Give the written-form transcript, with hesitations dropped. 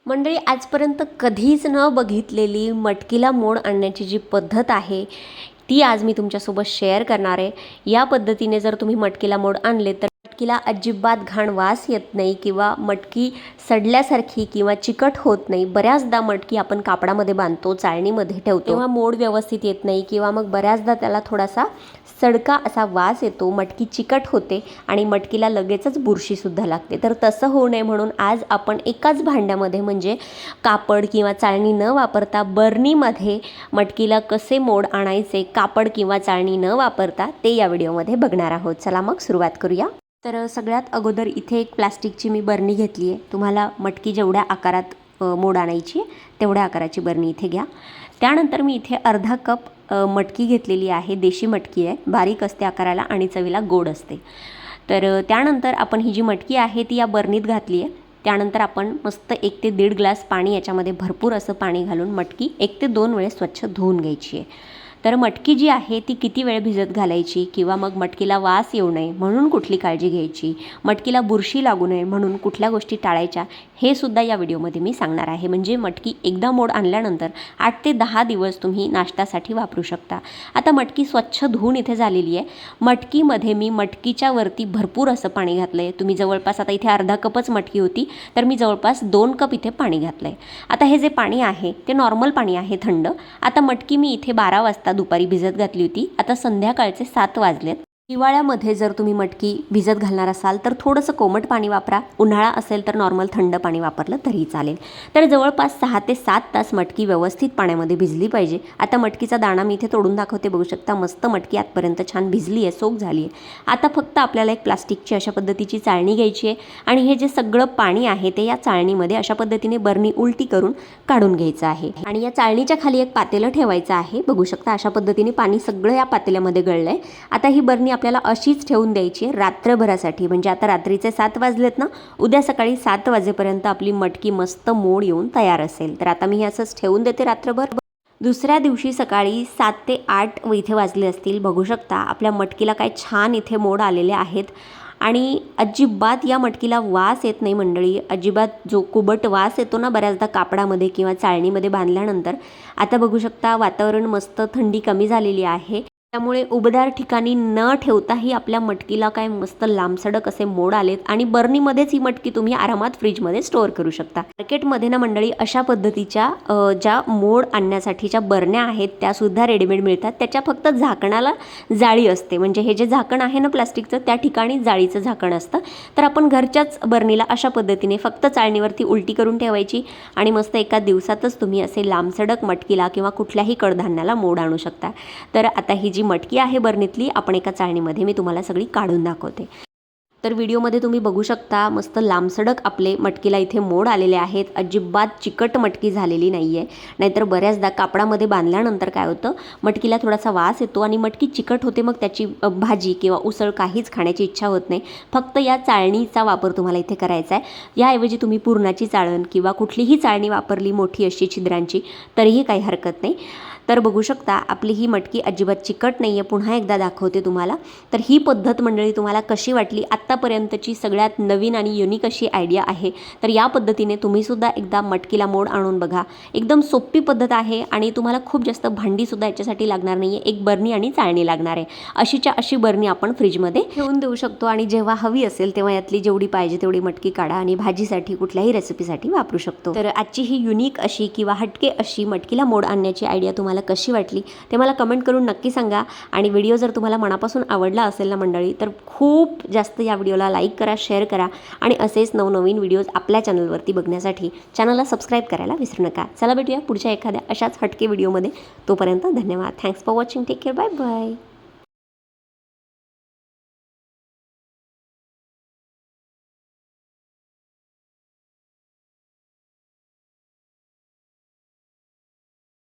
मंडळी, आजपर्यंत कधीच न बघितलेली मटकीला मोड आणण्याची जी पद्धत आहे ती आज मी तुमच्यासोबत शेअर करणार आहे। या पद्धतीने जर तुम्ही मटकीला मोड आणले तर मटकीला अजिबात घाण वास येत नाही किंवा मटकी सडल्यासारखी किंवा चिकट होत नाही। बऱ्याचदा मटकी आपण कापडामध्ये बांधतो, चाळणीमध्ये ठेवतो, तेव्हा मोड व्यवस्थित येत नाही किंवा मग बऱ्याचदा त्याला थोडासा सडका असा वास येतो, मटकी चिकट होते आणि मटकीला लगेचच बुरशीसुद्धा लागते। तर तसं होऊ नये म्हणून आज आपण एकाच भांड्यामध्ये म्हणजे कापड किंवा चाळणी न वापरता बर्नीमध्ये मटकीला कसे मोड आणायचे कापड किंवा चाळणी न वापरता ते या व्हिडिओमध्ये बघणार आहोत। चला मग सुरुवात करूया। तर सगळ्यात अगोदर इथे एक प्लास्टिकची मी बर्नी घेतली आहे। तुम्हाला मटकी जेवढ्या आकारात मोड आणायची तेवढ्या आकाराची बर्नी इथे घ्या। त्यानंतर मी इथे अर्धा कप मटकी घेतलेली आहे। देशी मटकी आहे, बारीक असते आकाराला आणि चवीला गोड असते। तर त्यानंतर आपण ही जी मटकी आहे ती या बर्नीत घातली आहे। त्यानंतर आपण मस्त 1 ते 1.5 ग्लास पाणी याच्यामध्ये भरपूर असं पाणी घालून मटकी 1 ते 2 वेळेस स्वच्छ धुवून घ्यायची आहे। तर मटकी जी आहे ती किती वेळ भिजत घालायची किंवा मग मटकीला वास येऊ नये म्हणून कुठली काळजी घ्यायची, मटकीला बुरशी लागू नये म्हणून कुठल्या गोष्टी टाळायच्या, हे सुद्धा या व्हिडिओमध्ये मी सांगणार आहे। म्हणजे मटकी एकदा मोड आणल्यानंतर 8 ते 10 दिवस तुम्ही नाश्त्यासाठी वापरू शकता। आता मटकी स्वच्छ धुवून इथे झालेली आहे। मटकीमध्ये मी मटकीच्या वरती भरपूर असं पाणी घातलं आहे। तुम्ही जवळपास आता इथे अर्धा कपच मटकी होती तर मी जवळपास 2 कप इथे पाणी घातलं आहे। आता हे जे पाणी आहे ते नॉर्मल पाणी आहे, थंड। आता मटकी मी इथे 12 वाजता दुपारी भिजत घातली होती। आता संध्याकाळचे 7 वाजलेत। हिवाळ्यामध्ये जर तुम्ही मटकी भिजत घालणार असाल तर थोडंसं कोमट पाणी वापरा, उन्हाळा असेल तर नॉर्मल थंड पाणी वापरलं तरी चालेल। तर जवळपास 6 ते 7 तास मटकी व्यवस्थित पाण्यामध्ये भिजली पाहिजे। आता मटकीचा दाणा मी इथे तोडून दाखवते, बघू शकता मस्त मटकी आतपर्यंत छान भिजली आहे, सोक झाली आहे। आता फक्त आपल्याला एक प्लास्टिकची अशा पद्धतीची चाळणी घ्यायची आहे आणि हे जे सगळं पाणी आहे ते या चाळणीमध्ये अशा पद्धतीने बर्नी उलटी करून काढून घ्यायचं आहे आणि या चाळणीच्या खाली एक पातेलं ठेवायचं आहे। बघू शकता अशा पद्धतीने पाणी सगळं या पातेल्यामध्ये गळलंय। आता ही बर्नी आपल्याला अशीच ठेवून द्यायची आहे रात्रभरासाठी। म्हणजे आता रात्रीचे 7 वाजलेत ना, उद्या सकाळी 7 वाजेपर्यंत आपली मटकी मस्त मोड येऊन तयार असेल। तर आता मी हे असंच ठेवून देते रात्रभर। दुसऱ्या दिवशी सकाळी 7 ते 8 इथे वाजले असतील। बघू शकता आपल्या मटकीला काय छान इथे मोड आलेले आहेत आणि अजिबात या मटकीला वास येत नाही मंडळी। अजिबात जो कुबट वास येतो ना बऱ्याचदा कापडामध्ये किंवा चाळणीमध्ये बांधल्यानंतर, आता बघू शकता वातावरण मस्त, थंडी कमी झालेली आहे, त्यामुळे उबदार ठिकाणी न ठेवताही आपल्या मटकीला काय मस्त लांबसडक असे मोड आलेत आणि बर्नीमध्येच ही मटकी तुम्ही आरामात फ्रीजमध्ये स्टोअर करू शकता। मार्केटमध्ये ना मंडळी अशा पद्धतीच्या ज्या मोड आणण्यासाठीच्या बरण्या आहेत त्या सुद्धा रेडीमेड मिळतात। त्याच्या फक्त झाकणाला जाळी असते, म्हणजे हे जे झाकण आहे ना प्लास्टिकचं त्या ठिकाणी जाळीचं झाकण असतं। तर आपण घरच्याच बर्नीला अशा पद्धतीने फक्त चाळणीवरती उलटी करून ठेवायची आणि मस्त एका दिवसातच तुम्ही असे लांबसडक मटकीला किंवा कुठल्याही कडधान्याला मोड आणू शकता। तर आता ही जी मटकी आहे बर्नीतली आपण एका चाळणीमध्ये मी तुम्हाला सगळी काढून दाखवते। तर व्हिडिओमध्ये तुम्ही बघू शकता मस्त लांबसडक आपले मटकीला इथे मोड आलेले आहेत। अजिबात चिकट मटकी झालेली नाही आहे, नाहीतर बऱ्याचदा कापडामध्ये बांधल्यानंतर काय होतं मटकीला थोडासा वास येतो आणि मटकी चिकट होते, मग त्याची भाजी किंवा उसळ काहीच खाण्याची इच्छा होत नाही। फक्त या चाळणीचा वापर तुम्हाला इथे करायचा आहे। याऐवजी तुम्ही पुरणाची चाळण किंवा कुठलीही चाळणी वापरली मोठी अशी छिद्रांची तरीही काही हरकत नाही। तर बघू शकता आपली ही मटकी अजिबात चिकट नाही आहे। पुन्हा एकदा दाखवते तुम्हाला। तर ही पद्धत मंडळी तुम्हाला कशी वाटली? आत्तापर्यंतची सगळ्यात नवीन आणि युनिक अशी आयडिया आहे। तर या पद्धतीने तुम्हीसुद्धा एकदा मटकीला मोड आणून बघा। एकदम सोपी पद्धत आहे आणि तुम्हाला खूप जास्त भांडीसुद्धा याच्यासाठी लागणार नाही आहे। एक बर्नी आणि चाळणी लागणार आहे। अशीच्या अशी बर्नी आपण फ्रीजमध्ये ठेवून देऊ शकतो आणि जेव्हा हवी असेल तेव्हा यातली जेवढी पाहिजे तेवढी मटकी काढा आणि भाजीसाठी कुठल्याही रेसिपीसाठी वापरू शकतो। तर आजची ही युनिक अशी किंवा हटके अशी मटकीला मोड आणण्याची आयडिया तुम्हाला कशी वाटली ते मला कमेंट करून नक्की सांगा। आणि व्हिडिओ जर तुम्हाला मनापासून आवडला असेल ना मंडळी तर खूप जास्त या व्हिडिओला लाईक करा, शेअर करा आणि असेच नवनवीन व्हिडिओज आपल्या चॅनलवरती बघण्यासाठी चॅनलला सबस्क्राईब करायला विसरू नका। चला भेटूया पुढच्या एखाद्या अशाच हटके व्हिडिओमध्ये। तोपर्यंत धन्यवाद। Thanks for watching. Take care. Bye bye.